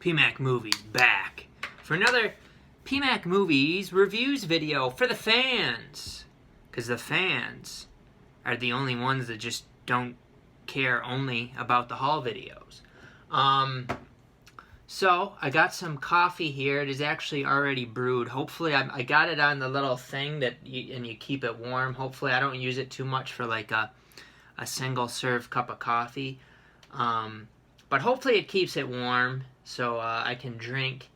PMAC Movies back for another PMAC Movies reviews video for the fans. Because the fans are the only ones that just don't care only about the haul videos. So, I got some coffee here. It is actually already brewed. Hopefully, I got it on the little thing that you keep it warm. Hopefully, I don't use it too much for like a single serve cup of coffee. But hopefully it keeps it warm so I can drink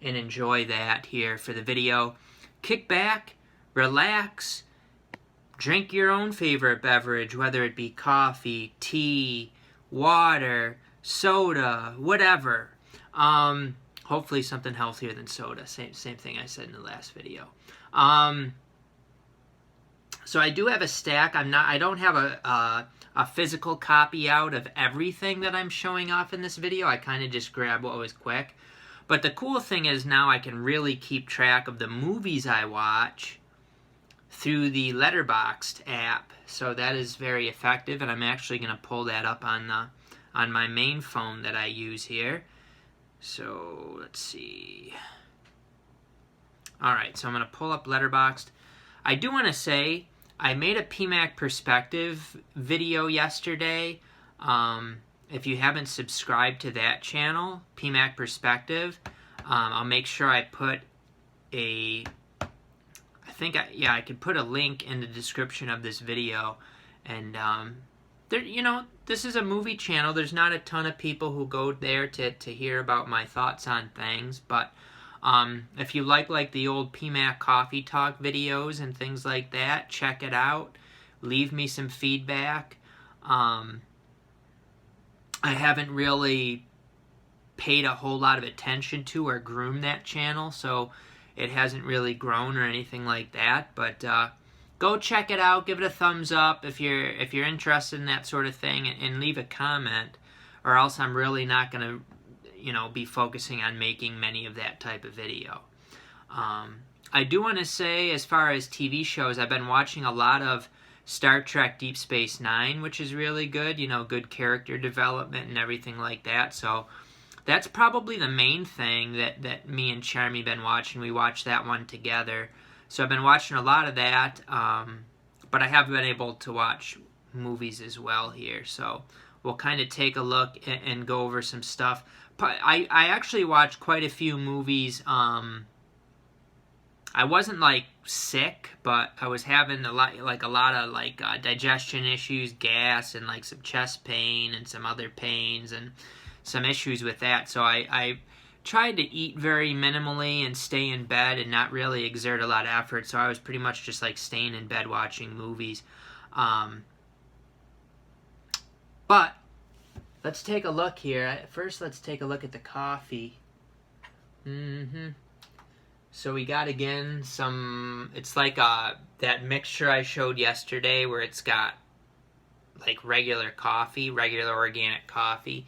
and enjoy that here for the video. Kick back, relax, drink your own favorite beverage, whether it be coffee, tea, water, soda, whatever. Hopefully something healthier than soda. Same thing I said in the last video. So I do have a stack. I don't have a physical copy out of everything that I'm showing off in this video. I kind of just grab what was quick. But the cool thing is now I can really keep track of the movies I watch through the Letterboxd app. So that is very effective, and I'm actually going to pull that up on my main phone that I use here. So let's see. Alright, so I'm going to pull up Letterboxd. I do want to say I made a PMAC Perspective video yesterday. If you haven't subscribed to that channel, PMAC Perspective, I'll make sure I put I could put a link in the description of this video. And this is a movie channel. There's not a ton of people who go there to hear about my thoughts on things, but if you like the old PMAC Coffee Talk videos and things like that, check it out. Leave me some feedback. I haven't really paid a whole lot of attention to or groomed that channel, so it hasn't really grown or anything like that. But go check it out. Give it a thumbs up if you're interested in that sort of thing, and leave a comment, or else I'm really not going to be focusing on making many of that type of video. I do want to say, as far as TV shows, I've been watching a lot of Star Trek Deep Space Nine, which is really good, good character development and everything like that. So that's probably the main thing that me and Charmy been watching. We watched that one together. So I've been watching a lot of that, but I have been able to watch movies as well here. So we'll kind of take a look and go over some stuff. I actually watched quite a few movies. I wasn't sick, but I was having a lot of digestion issues, gas, and some chest pain and some other pains and some issues with that. So I tried to eat very minimally and stay in bed and not really exert a lot of effort. So I was pretty much just staying in bed watching movies. But let's take a look here. First, let's take a look at the coffee. So we got, again, it's like that mixture I showed yesterday where it's got regular coffee, regular organic coffee,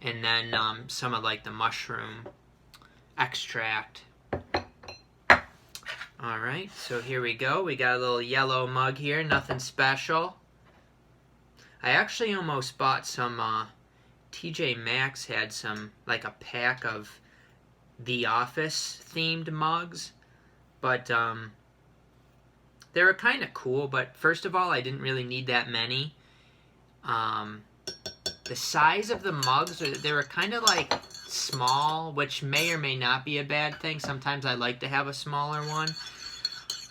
and then some of the mushroom extract. Alright, so here we go. We got a little yellow mug here, nothing special. I actually almost bought some TJ Maxx had some, a pack of The Office themed mugs, but they were kind of cool. But first of all, I didn't really need that many. The size of the mugs, they were kind of small, which may or may not be a bad thing. Sometimes I like to have a smaller one.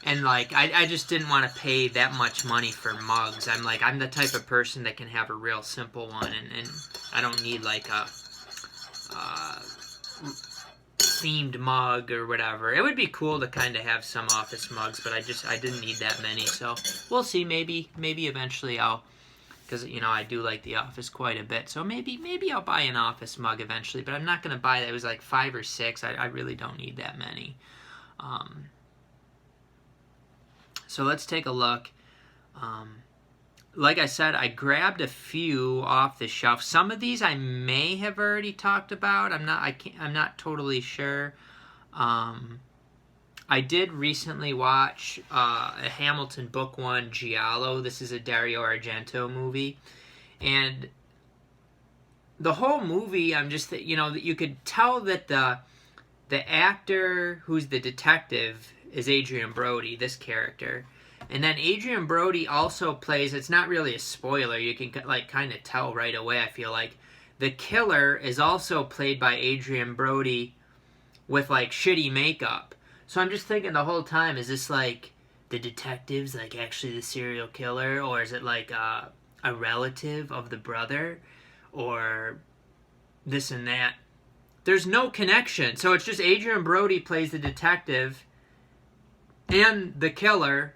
And I just didn't want to pay that much money for mugs. I'm the type of person that can have a real simple one, and I don't need a themed mug or whatever. It would be cool to kind of have some office mugs, but I didn't need that many. So we'll see. Maybe eventually I'll, because I do like The Office quite a bit. So maybe I'll buy an office mug eventually, but I'm not gonna buy that. It was 5 or 6. I really don't need that many. So let's take a look. Like I said, I grabbed a few off the shelf. Some of these I may have already talked about. I'm not totally sure. I did recently watch a Hamilton Book 1 Giallo. This is a Dario Argento movie. And the whole movie, I'm just, you could tell that the actor who's the detective is Adrian Brody, this character. And then Adrian Brody also plays, it's not really a spoiler, you can like kind of tell right away, I feel like. The killer is also played by Adrian Brody with like shitty makeup. So I'm just thinking the whole time, is this like the detective's like actually the serial killer, or is it like a relative of the brother, or this and that? There's no connection. So it's just Adrian Brody plays the detective and the killer,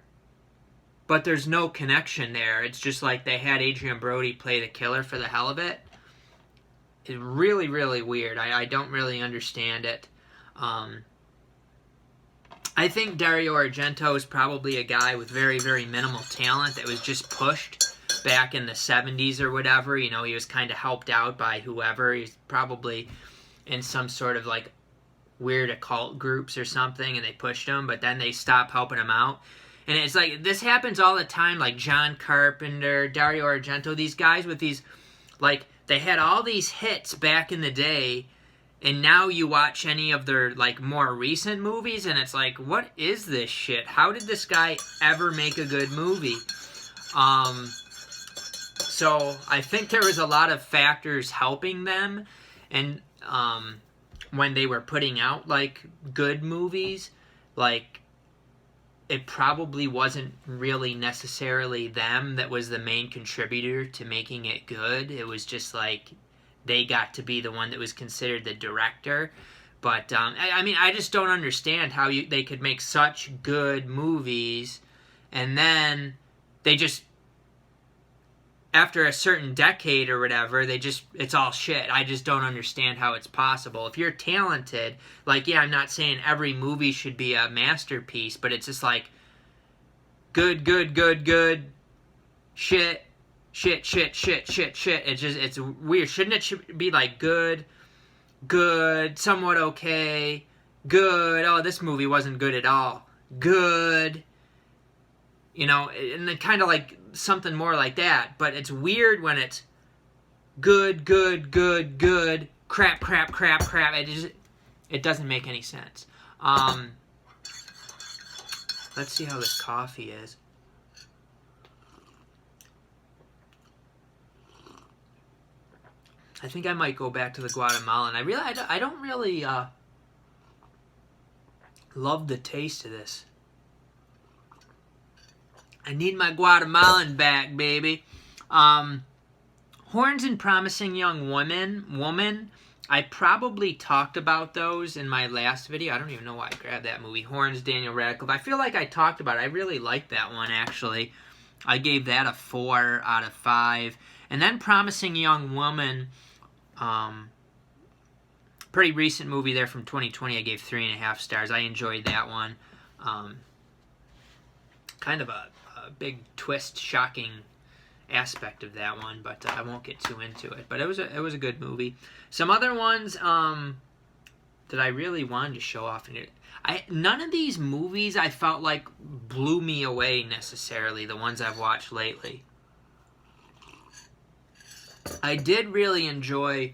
but there's no connection there. It's just like they had Adrian Brody play the killer for the hell of it. It's really, really weird. I don't really understand it. I think Dario Argento is probably a guy with very, very minimal talent that was just pushed back in the 70s or whatever. You know, he was kind of helped out by whoever. He's probably in some sort of like weird occult groups or something, and they pushed him, but then they stopped helping him out. And it's like, this happens all the time, like John Carpenter, Dario Argento, these guys with these, like, they had all these hits back in the day, and now you watch any of their, like, more recent movies, and it's like, what is this shit? How did this guy ever make a good movie? So I think there was a lot of factors helping them, and when they were putting out, like, good movies, like, it probably wasn't really necessarily them that was the main contributor to making it good. It was just like they got to be the one that was considered the director. But I mean, I just don't understand how they could make such good movies, and then they just, after a certain decade or whatever, it's all shit. I just don't understand how it's possible. If you're talented, like, yeah, I'm not saying every movie should be a masterpiece, but it's just like, good, shit. It's weird. Shouldn't it be like good, somewhat okay, good, oh, this movie wasn't good at all, good, you know, and then kind of like something more like that. But it's weird when it's good, crap. It doesn't make any sense. Let's see how this coffee is. I think I might go back to the Guatemalan. I don't really love the taste of this. I need my Guatemalan back, baby. Horns and Promising Young Woman. I probably talked about those in my last video. I don't even know why I grabbed that movie. Horns, Daniel Radcliffe. I feel like I talked about it. I really liked that one, actually. I gave that a 4 out of 5. And then Promising Young Woman, pretty recent movie there from 2020. I gave 3.5 stars. I enjoyed that one. Kind of a big twist, shocking aspect of that one, but I won't get too into it. But it was a good movie. Some other ones that I really wanted to show off. None of these movies I felt like blew me away necessarily, the ones I've watched lately. I did really enjoy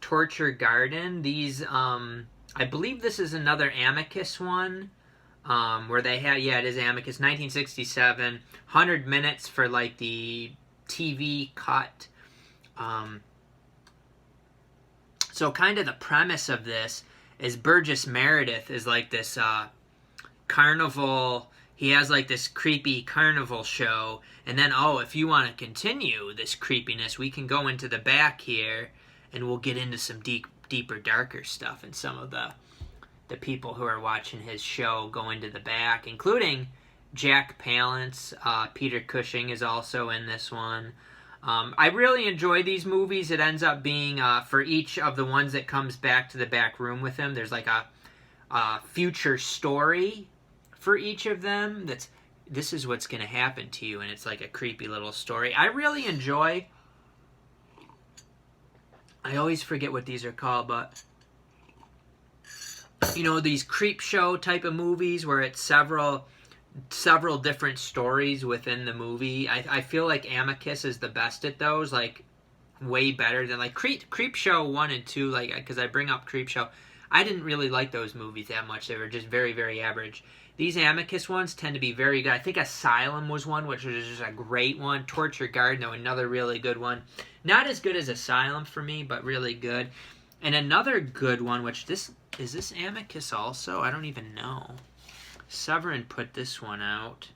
Torture Garden. These, I believe this is another Amicus one. Where they had, yeah, it is Amicus, 1967, 100 minutes for, like, the TV cut. So kind of the premise of this is Burgess Meredith is, like, this carnival, he has, like, this creepy carnival show, and then, oh, if you want to continue this creepiness, we can go into the back here, and we'll get into some deeper, darker stuff, and some of the people who are watching his show go into the back, including Jack Palance. Peter Cushing is also in this one. I really enjoy these movies. It ends up being, for each of the ones that comes back to the back room with him, there's like a future story for each of them. This is what's going to happen to you, and it's like a creepy little story. I really enjoy, I always forget what these are called, but you know, these creep show type of movies where it's several different stories within the movie. I feel like Amicus is the best at those. Like, way better than like Creepshow 1 and 2, like, because I bring up Creepshow. I didn't really like those movies that much. They were just very, very average. These Amicus ones tend to be very good. I think Asylum was one, which was just a great one. Torture Garden, though, another really good one. Not as good as Asylum for me, but really good. And another good one, which is this Amicus also? I don't even know. Severin put this one out.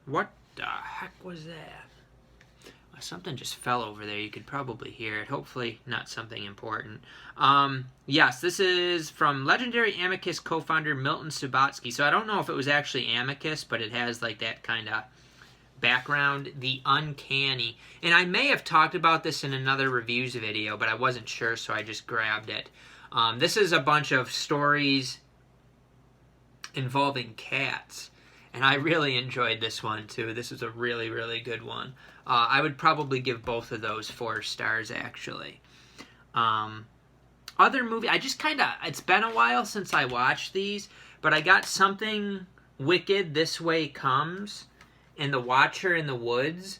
What the heck was that? Something just fell over there. You could probably hear it. Hopefully not something important. Yes, this is from legendary Amicus co-founder Milton Subotsky. So I don't know if it was actually Amicus, but it has like that kind of background. The Uncanny. And I may have talked about this in another reviews video, but I wasn't sure, so I just grabbed it. This is a bunch of stories involving cats. And I really enjoyed this one, too. This is a really, really good one. I would probably give both of those 4 stars, actually. Other movie, I just kind of, it's been a while since I watched these, but I got Something Wicked, This Way Comes, and The Watcher in the Woods.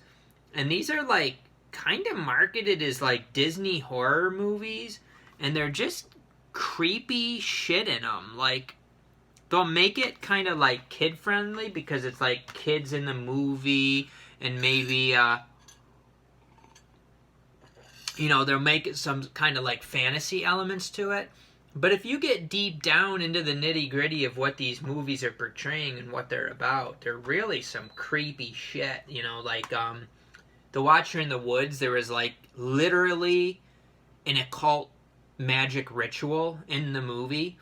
And these are, like, kind of marketed as, like, Disney horror movies, and they're just creepy shit in them. Like, they'll make it kind of, like, kid-friendly, because it's, like, kids in the movie, and maybe, they'll make it some kind of, like, fantasy elements to it. But if you get deep down into the nitty-gritty of what these movies are portraying and what they're about, they're really some creepy shit. Like, The Watcher in the Woods, there was, like, literally an occult magic ritual in the movie.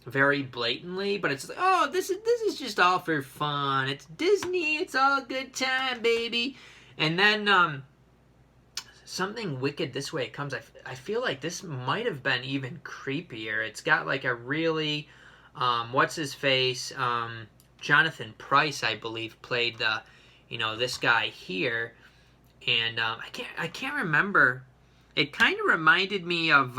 Very blatantly, but it's like, oh, this is just all for fun. It's Disney. It's all good time, baby. And then Something Wicked, This Way It Comes. I feel like this might have been even creepier. It's got like a really what's his face? Jonathan Pryce, I believe, played the this guy here, and I can't remember. It kind of reminded me of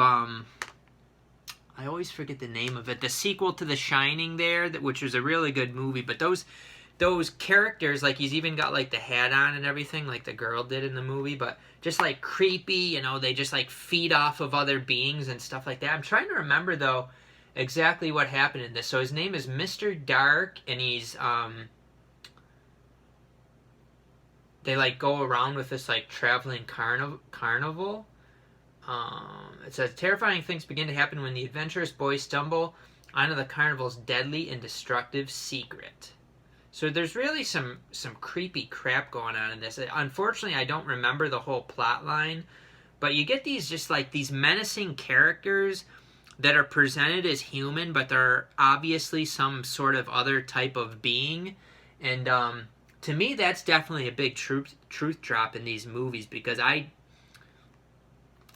I always forget the name of it. The sequel to The Shining there, which was a really good movie. But those characters, like he's even got like the hat on and everything, like the girl did in the movie. But just like creepy, they just like feed off of other beings and stuff like that. I'm trying to remember though exactly what happened in this. So his name is Mr. Dark, and he's they like go around with this like traveling carnival. It says, terrifying things begin to happen when the adventurous boys stumble onto the carnival's deadly and destructive secret. So there's really some creepy crap going on in this. Unfortunately, I don't remember the whole plot line, but you get these just like these menacing characters that are presented as human, but they're obviously some sort of other type of being. And to me, that's definitely a big truth drop in these movies, because And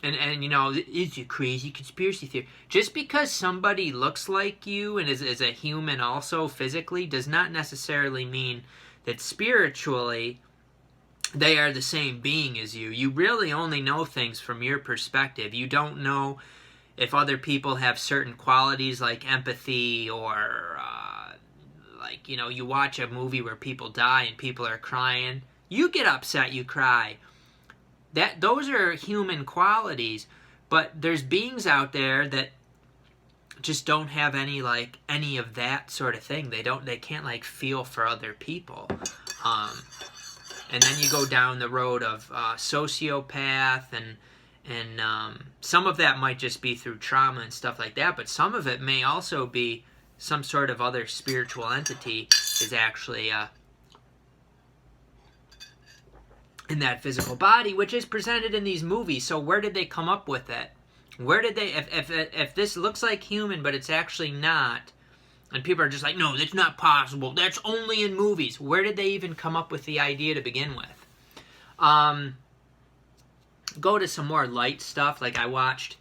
it's a crazy conspiracy theory. Just because somebody looks like you and is a human also physically does not necessarily mean that spiritually they are the same being as you. You really only know things from your perspective. You don't know if other people have certain qualities like empathy or you watch a movie where people die and people are crying. You get upset, you cry. Those are human qualities, but there's beings out there that just don't have any of that sort of thing. They can't like feel for other people. And then you go down the road of sociopath, and some of that might just be through trauma and stuff like that, but some of it may also be some sort of other spiritual entity is actually in that physical body, which is presented in these movies. So where did they come up with it? Where did they, if this looks like human, but it's actually not, and people are just like, no, that's not possible, that's only in movies. Where did they even come up with the idea to begin with? Go to some more light stuff. Like I watched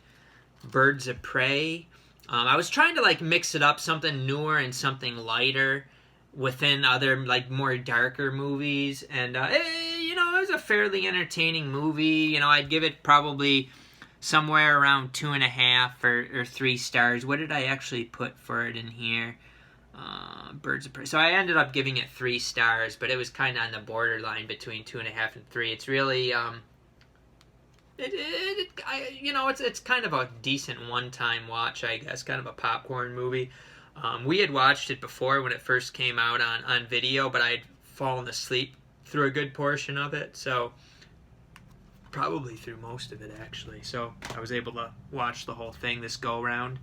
Birds of Prey. I was trying to like mix it up, something newer and something lighter within other like more darker movies, and it was a fairly entertaining movie. I'd give it probably somewhere around 2.5 or 3 stars. What did I actually put for it in here? Birds of Prey. So I ended up giving it 3 stars, but it was kind of on the borderline between 2.5 and 3. It's really, it's kind of a decent one-time watch, I guess, kind of a popcorn movie. We had watched it before when it first came out on video, but I had fallen asleep through a good portion of it, so probably through most of it, actually. So I was able to watch the whole thing this go-round.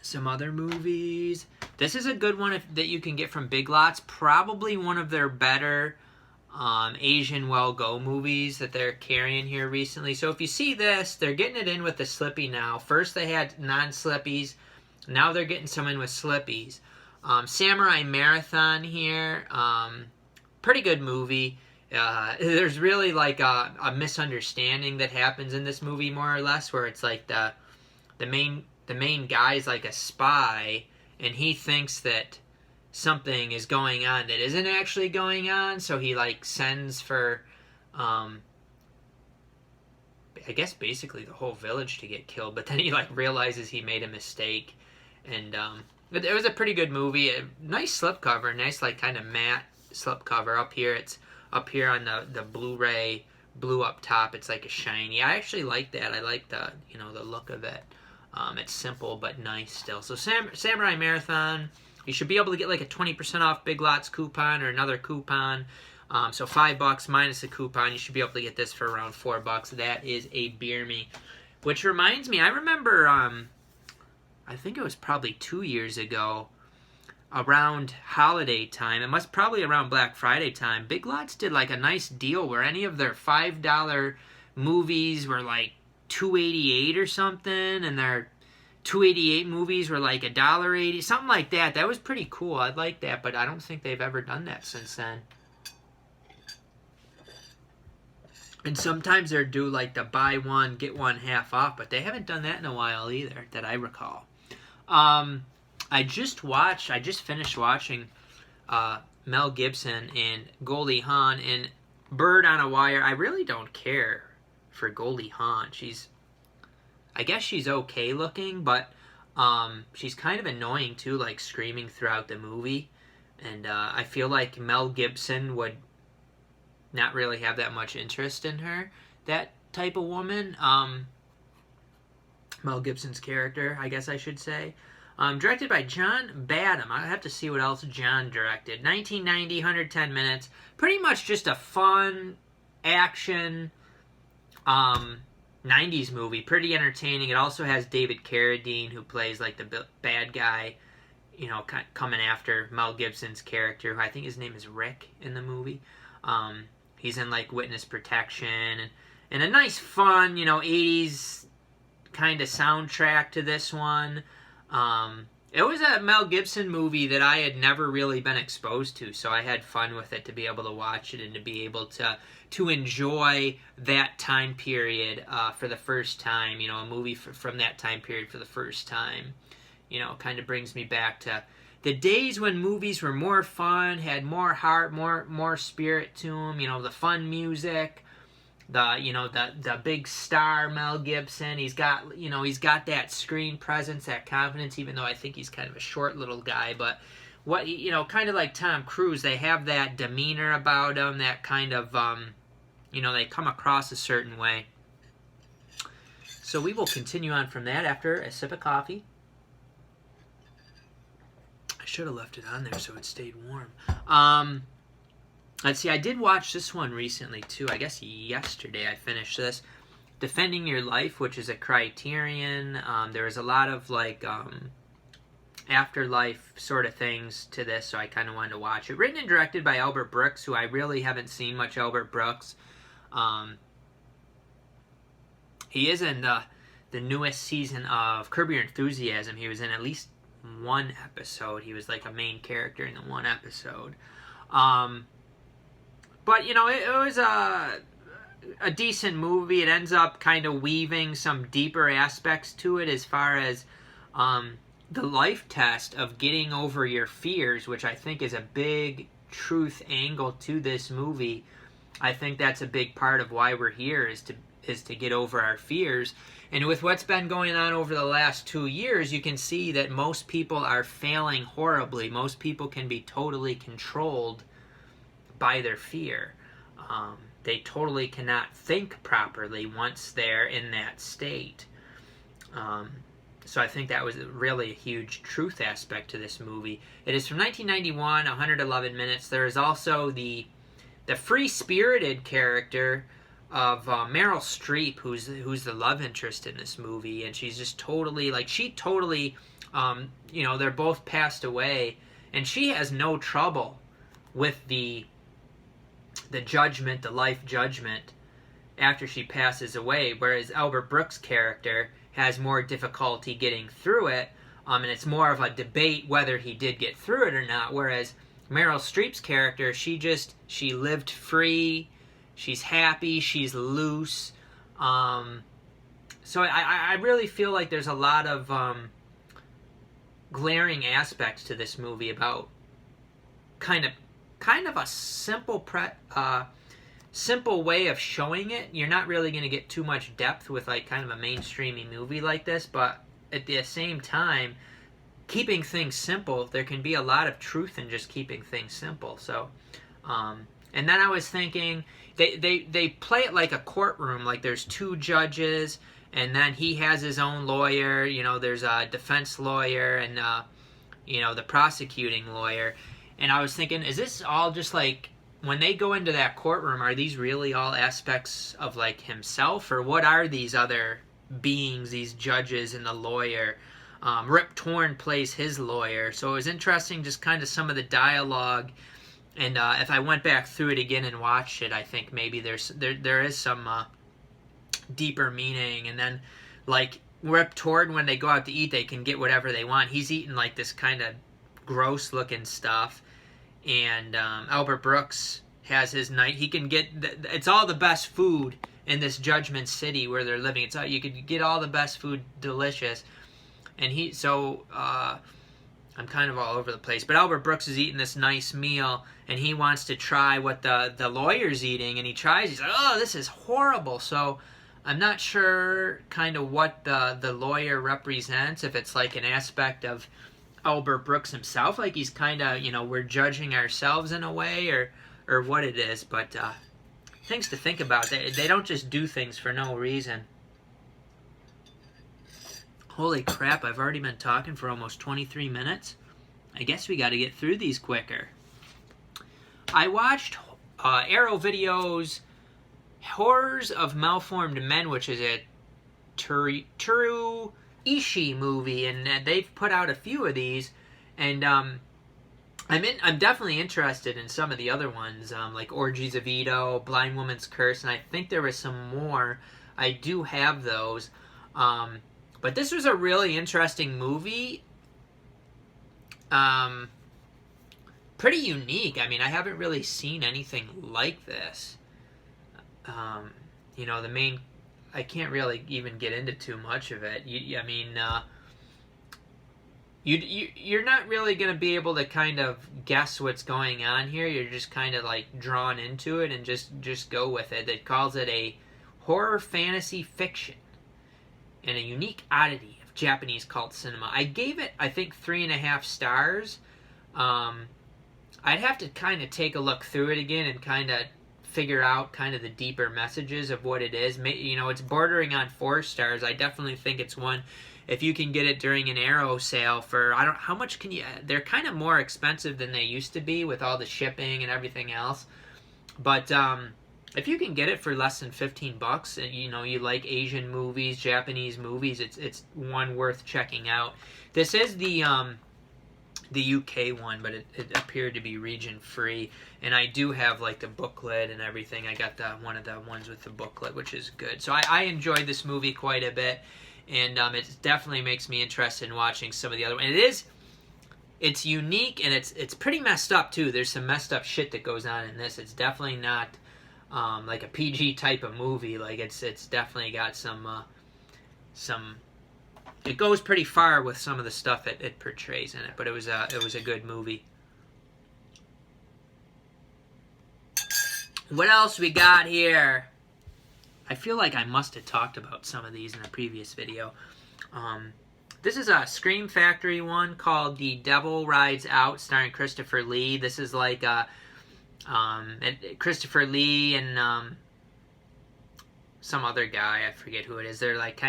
Some other movies. This is a good one that you can get from Big Lots. Probably one of their better Asian well-go movies that they're carrying here recently. So if you see this, they're getting it in with the Slippy now. First they had non-Slippies. Now they're getting some in with Slippies. Samurai Marathon here. Pretty good movie. There's really like a misunderstanding that happens in this movie, more or less, where it's like the main guy's like a spy, and he thinks that something is going on that isn't actually going on, so he like sends for I guess basically the whole village to get killed, but then he like realizes he made a mistake, and it was a pretty good movie. A nice slipcover, nice like kind of matte slipcover. Up here, it's up here on the Blu-ray, blue up top, it's like a shiny. I actually like that. I like the the look of it. It's simple but nice still. So Samurai Marathon, you should be able to get like a 20% off Big Lots coupon or another coupon. So $5 minus a coupon, you should be able to get this for around $4. That is a beer me. Which reminds me, I remember, I think it was probably 2 years ago, around holiday time, it must probably around Black Friday time, Big Lots did like a nice deal where any of their $5 movies were like $2.88 or something, and their $2.88 movies were like $1.80, something like that. That was pretty cool. I'd like that, but I don't think they've ever done that since then. And sometimes they're do like the buy one, get one half off, but they haven't done that in a while either, that I recall. I just finished watching Mel Gibson and Goldie Hawn in Bird on a Wire. I really don't care for Goldie Hawn. I guess she's okay looking, but she's kind of annoying too, like screaming throughout the movie. And I feel like Mel Gibson would not really have that much interest in her, that type of woman. Mel Gibson's character, I guess I should say. Directed by John Badham. I have to see what else John directed. 1990, 110 minutes. Pretty much just a fun action 90s movie. Pretty entertaining. It also has David Carradine, who plays like the bad guy, coming after Mel Gibson's character, who I think his name is Rick in the movie. He's in like witness protection, and a nice fun 80s kind of soundtrack to this one. It was a Mel Gibson movie that I had never really been exposed to, so I had fun with it to be able to watch it and to be able to enjoy that time period for the first time. A movie from that time period for the first time. Kind of brings me back to the days when movies were more fun, had more heart, more spirit to them. The fun music. The big star Mel Gibson, he's got that screen presence, that confidence, even though I think he's kind of a short little guy, but kind of like Tom Cruise, they have that demeanor about him, that kind of they come across a certain way. So we will continue on from that after a sip of coffee. I should have left it on there so it stayed warm. Let's see, I did watch this one recently, too. I guess yesterday I finished this. Defending Your Life, which is a Criterion. There was a lot of, like, afterlife sort of things to this, so I kind of wanted to watch it. Written and directed by Albert Brooks, who I really haven't seen much Albert Brooks. He is in the newest season of Curb Your Enthusiasm. He was in at least one episode. He was, like, a main character in the one episode. But, it was a decent movie. It ends up kind of weaving some deeper aspects to it as far as the life test of getting over your fears, which I think is a big truth angle to this movie. I think that's a big part of why we're here, is to get over our fears. And with what's been going on over the last 2 years, you can see that most people are failing horribly. Most people can be totally controlled by their fear. They totally cannot think properly once they're in that state. So I think that was really a huge truth aspect to this movie. It is from 1991, 111 minutes. There is also the free-spirited character of Meryl Streep, who's the love interest in this movie, and she's just totally, they're both passed away, and she has no trouble with the judgment, the life judgment, after she passes away, whereas Albert Brooks' character has more difficulty getting through it, and it's more of a debate whether he did get through it or not, whereas Meryl Streep's character, she lived free, she's happy, she's loose. So I really feel like there's a lot of glaring aspects to this movie about kind of a simple way of showing it. You're not really going to get too much depth with like kind of a mainstreamy movie like this, but at the same time, keeping things simple, there can be a lot of truth in just keeping things simple. So, and then I was thinking, they play it like a courtroom, like there's two judges, and then he has his own lawyer, there's a defense lawyer and, the prosecuting lawyer. And I was thinking, is this all just like, when they go into that courtroom, are these really all aspects of like himself, or what are these other beings, these judges and the lawyer? Rip Torn plays his lawyer, so it was interesting just kind of some of the dialogue. And if I went back through it again and watched it, I think maybe there is some deeper meaning. And then, like, Rip Torn, when they go out to eat, they can get whatever they want. He's eating like this kind of gross-looking stuff, and Albert Brooks has his night. He can get it's all the best food in this Judgment City where they're living. It's all, you could get all the best food, delicious. And I'm kind of all over the place, but Albert Brooks is eating this nice meal, and he wants to try what the lawyer's eating, and he tries. He's like, oh, this is horrible. So I'm not sure kind of what the lawyer represents, if it's like an aspect of Albert Brooks himself, like he's kind of, we're judging ourselves in a way, or what it is. But things to think about. They don't just do things for no reason. Holy crap, I've already been talking for almost 23 minutes. I guess we got to get through these quicker. I watched Arrow Video's Horrors of Malformed Men, which is a Toru Ishii movie, and they've put out a few of these, and I'm definitely interested in some of the other ones, like Orgies of Edo, Blind Woman's Curse, and I think there was some more. I do have those. But this was a really interesting movie. Pretty unique. I mean, I haven't really seen anything like this. The main... I can't really even get into too much of it. You're not really going to be able to kind of guess what's going on here. You're just kind of like drawn into it and just go with it. It calls it a horror fantasy fiction and a unique oddity of Japanese cult cinema. I gave it, I think, 3.5 stars. I'd have to kind of take a look through it again and kind of figure out kind of the deeper messages of what it is. It's bordering on 4 stars. I definitely think it's one, if you can get it during an Arrow sale for, how much can you, they're kind of more expensive than they used to be with all the shipping and everything else. But, if you can get it for less than $15, and you like Asian movies, Japanese movies, it's one worth checking out. This is the UK one, but it appeared to be region free, and I do have like the booklet and everything. I got one of the ones with the booklet, which is good. So I enjoyed this movie quite a bit, and it definitely makes me interested in watching some of the other ones. And it's unique, and it's pretty messed up too. There's some messed up shit that goes on in this. It's definitely not like a PG type of movie. Like it's definitely got some. It goes pretty far with some of the stuff it portrays in it, but it was a good movie. What else we got here? I feel like I must have talked about some of these in a previous video. This is a Scream Factory one called The Devil Rides Out, starring Christopher Lee. This is like Christopher Lee and some other guy, I forget who it is. They're like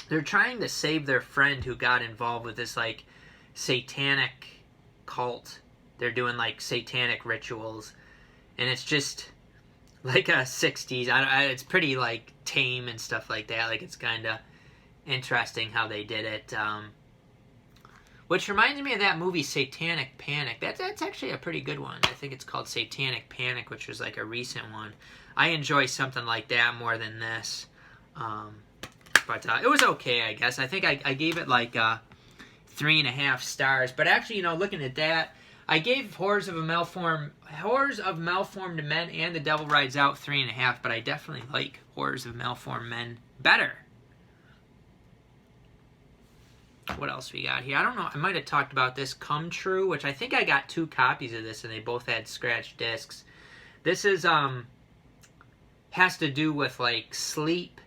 they're trying to save their friend who got involved with this like satanic cult. They're doing like satanic rituals, and it's just like a 60s. It's pretty like tame and stuff like that. Like it's kind of interesting how they did it. Which reminds me of that movie Satanic Panic. That's actually a pretty good one. I think it's called Satanic Panic, which was like a recent one. I enjoy something like that more than this. But it was okay, I guess. I think I gave it like 3.5 stars. But actually, looking at that, I gave Horrors of Malformed Men and The Devil Rides Out 3.5. But I definitely like Horrors of Malformed Men better. What else we got here? I don't know. I might have talked about this. Come True, which I think I got 2 copies of this, and they both had scratched discs. This is has to do with like sleep.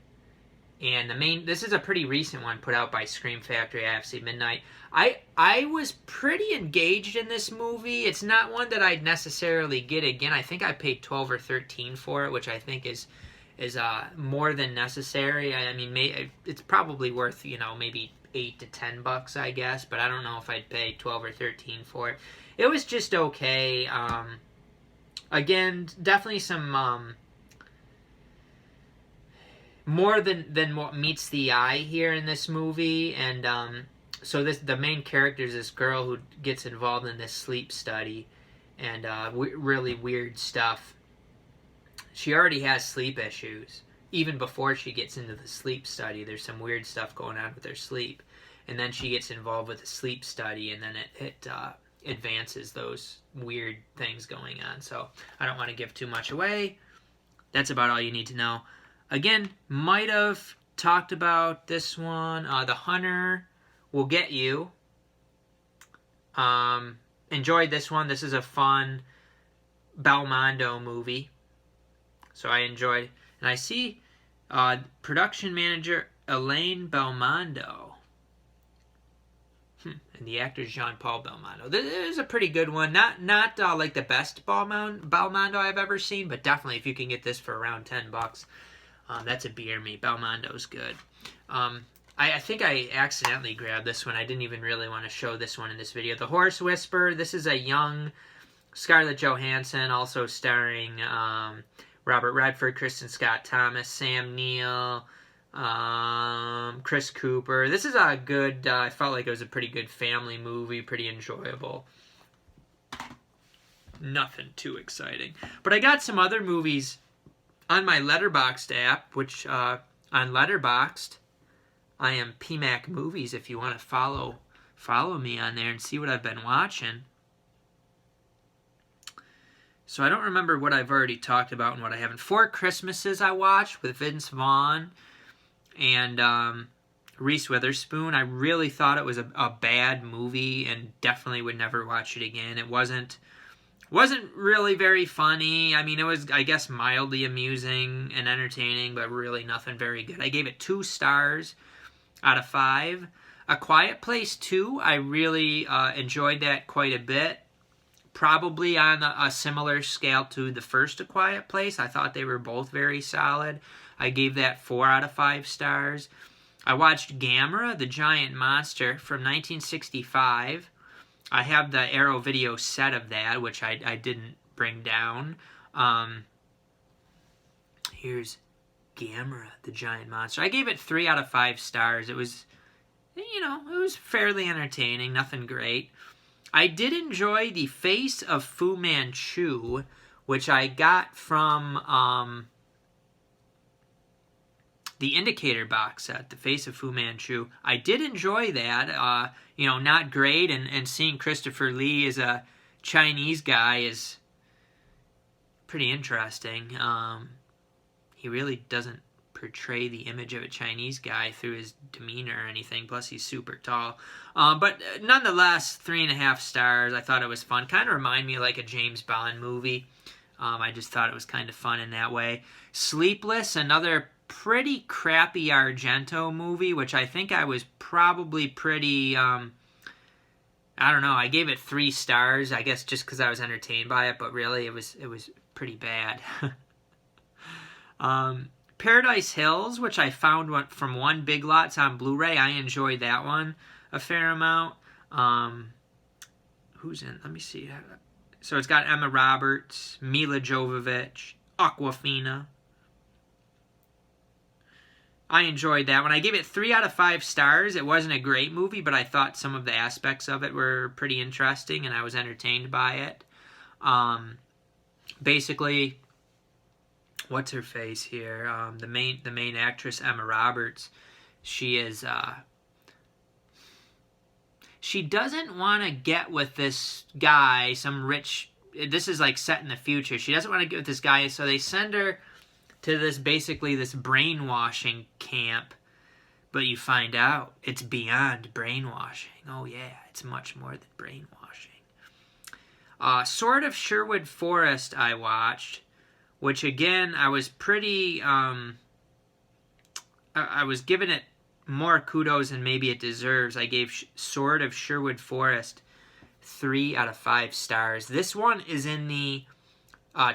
And this is a pretty recent one put out by Scream Factory, AFC Midnight. I was pretty engaged in this movie. It's not one that I'd necessarily get again. I think I paid $12 or $13 for it, which I think is more than necessary. I mean, it's probably worth, maybe $8 to $10, I guess. But I don't know if I'd pay $12 or $13 for it. It was just okay. Again, definitely some more than what meets the eye here in this movie. And so the main character is this girl who gets involved in this sleep study and really weird stuff. She already has sleep issues. Even before she gets into the sleep study, there's some weird stuff going on with her sleep. And then she gets involved with the sleep study, and then it advances those weird things going on. So I don't want to give too much away. That's about all you need to know. Again, might have talked about this one. The Hunter Will Get You. Enjoyed this one. This is a fun Belmondo movie. So I enjoyed. And I see production manager Elaine Belmondo. And the actor is Jean-Paul Belmondo. This is a pretty good one. Not like the best Belmondo I've ever seen, but definitely if you can get this for around $10, that's a beer me. Belmondo's good. I think I accidentally grabbed this one. I didn't even really want to show this one in this video. The Horse Whisperer. This is a young Scarlett Johansson, also starring Robert Redford, Kristen Scott Thomas, Sam Neill, Chris Cooper. This is a good, I felt like it was a pretty good family movie, pretty enjoyable. Nothing too exciting. But I got some other movies on my Letterboxd app, which on Letterboxd, I am PMAC Movies if you want to follow me on there and see what I've been watching. So I don't remember what I've already talked about and what I haven't. 4 Christmases I watched with Vince Vaughn and Reese Witherspoon. I really thought it was a bad movie and definitely would never watch it again. It wasn't really very funny. I mean, it was, I guess, mildly amusing and entertaining, but really nothing very good. I gave it 2 stars out of 5. A Quiet Place 2, I really enjoyed that quite a bit. Probably on a similar scale to the first A Quiet Place. I thought they were both very solid. I gave that 4 out of 5 stars. I watched Gamera, the Giant Monster, from 1965. I have the Arrow video set of that, which I didn't bring down. Here's Gamera, the Giant Monster. I gave it 3 out of 5 stars. It was, it was fairly entertaining. Nothing great. I did enjoy The Face of Fu Manchu, which I got from the Indicator box set, The Face of Fu Manchu. I did enjoy that. Not great, and seeing Christopher Lee as a Chinese guy is pretty interesting. He really doesn't portray the image of a Chinese guy through his demeanor or anything, plus he's super tall. But nonetheless, 3.5 stars. I thought it was fun. Kind of reminded me of like a James Bond movie. I just thought it was kind of fun in that way. Sleepless, another pretty crappy Argento movie, which I think I was probably pretty, I don't know, I gave it 3 stars, I guess just because I was entertained by it, but really it was pretty bad. Paradise Hills, which I found from One Big Lots on Blu-ray. I enjoyed that one a fair amount. Who's in? Let me see. So it's got Emma Roberts, Mila Jovovich, Awkwafina. I enjoyed that one. I gave it 3 out of 5 stars. It wasn't a great movie, but I thought some of the aspects of it were pretty interesting, and I was entertained by it. Basically, what's her face here? The main actress, Emma Roberts. She is she doesn't want to get with this guy, some rich. This is like set in the future. She doesn't want to get with this guy, so they send her to this brainwashing camp. But you find out it's beyond brainwashing. Oh yeah, it's much more than brainwashing. Sword of Sherwood Forest I watched, which again I was pretty. I was giving it more kudos than maybe it deserves. I gave Sword of Sherwood Forest 3 out of 5 stars. This one is in the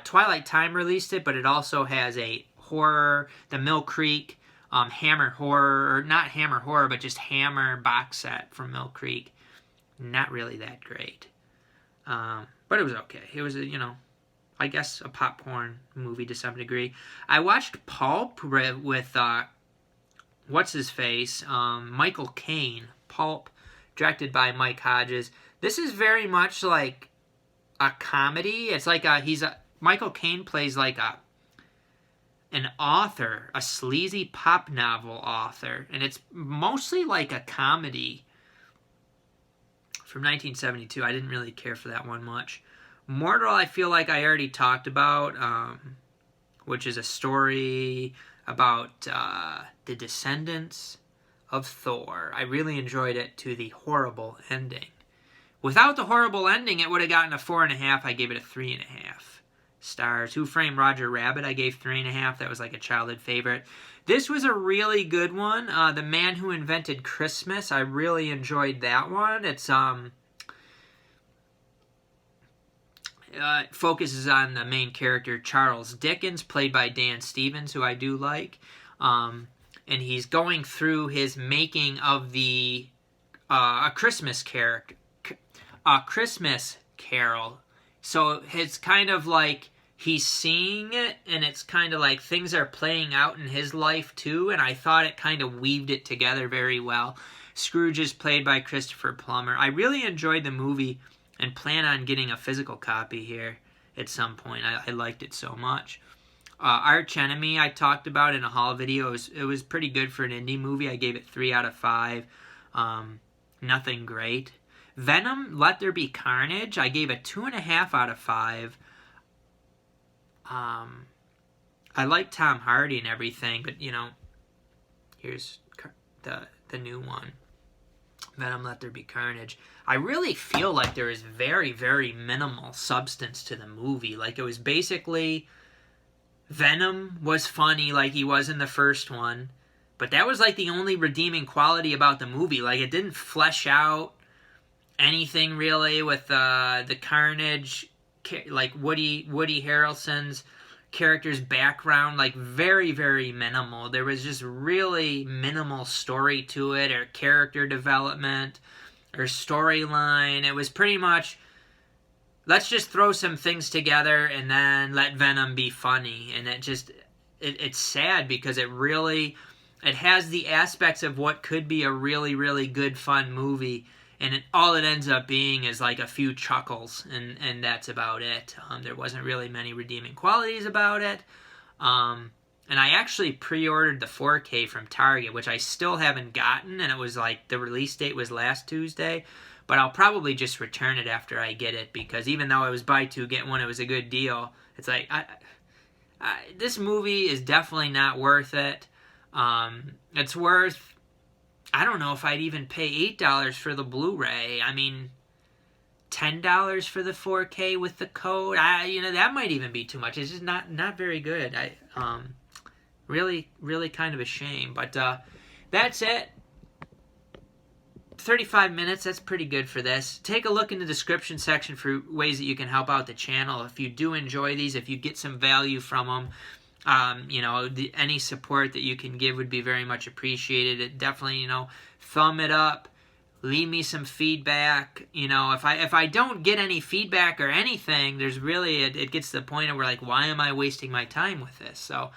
Twilight Time released it, but it also has a horror, the Mill Creek Hammer horror, or not Hammer horror, but just Hammer box set from Mill Creek. Not really that great, but it was okay. It was I guess a popcorn movie to some degree. I watched Pulp with what's his face, Michael Caine. Pulp, directed by Mike Hodges. This is very much like a comedy. It's like Michael Caine plays like an author, a sleazy pop novel author, and it's mostly like a comedy from 1972. I didn't really care for that one much. Mortal, I feel like I already talked about, which is a story about the descendants of Thor. I really enjoyed it to the horrible ending. Without the horrible ending, it would have gotten a 4.5. I gave it a 3.5 stars. Who Framed Roger Rabbit, I gave 3.5. That was like a childhood favorite. This was a really good one. The Man Who Invented Christmas, I really enjoyed that one. It's it focuses on the main character, Charles Dickens, played by Dan Stevens, who I do like. And he's going through his making of the a Christmas Carol. So it's kind of like he's seeing it, and it's kind of like things are playing out in his life too, and I thought it kind of weaved it together very well. Scrooge is played by Christopher Plummer. I really enjoyed the movie and plan on getting a physical copy here at some point. I liked it so much. Arch Enemy I talked about in a haul video. It was pretty good for an indie movie. I gave it 3 out of 5. Nothing great. Venom, Let There Be Carnage, I gave it 2.5 out of 5. I like Tom Hardy and everything, but here's the new one. Venom, Let There Be Carnage. I really feel like there is very, very minimal substance to the movie. Like, it was basically Venom was funny like he was in the first one, but that was like the only redeeming quality about the movie. Like, it didn't flesh out anything really with the Carnage, like Woody Harrelson's character's background, like very, very minimal. There was just really minimal story to it, or character development, or storyline. It was pretty much, let's just throw some things together and then let Venom be funny. And it's sad because it has the aspects of what could be a really, really good, fun movie, and all it ends up being is like a few chuckles, and that's about it. There wasn't really many redeeming qualities about it. And I actually pre-ordered the 4K from Target, which I still haven't gotten, and it was like the release date was last Tuesday. But I'll probably just return it after I get it, because even though it was buy two, get one, it was a good deal. It's like, this movie is definitely not worth it. It's worth, I don't know if I'd even pay $8 for the Blu-ray. I mean, $10 for the 4K with the code. That might even be too much. It's just not very good. Really kind of a shame. But that's it. 35 minutes, that's pretty good for this. Take a look in the description section for ways that you can help out the channel. If you do enjoy these, if you get some value from them, any support that you can give would be very much appreciated. It definitely, thumb it up. Leave me some feedback. If I don't get any feedback or anything, there's really, it gets to the point where, like, why am I wasting my time with this? So,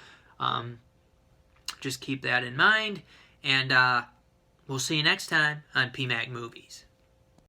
just keep that in mind. And, we'll see you next time on PMAC Movies.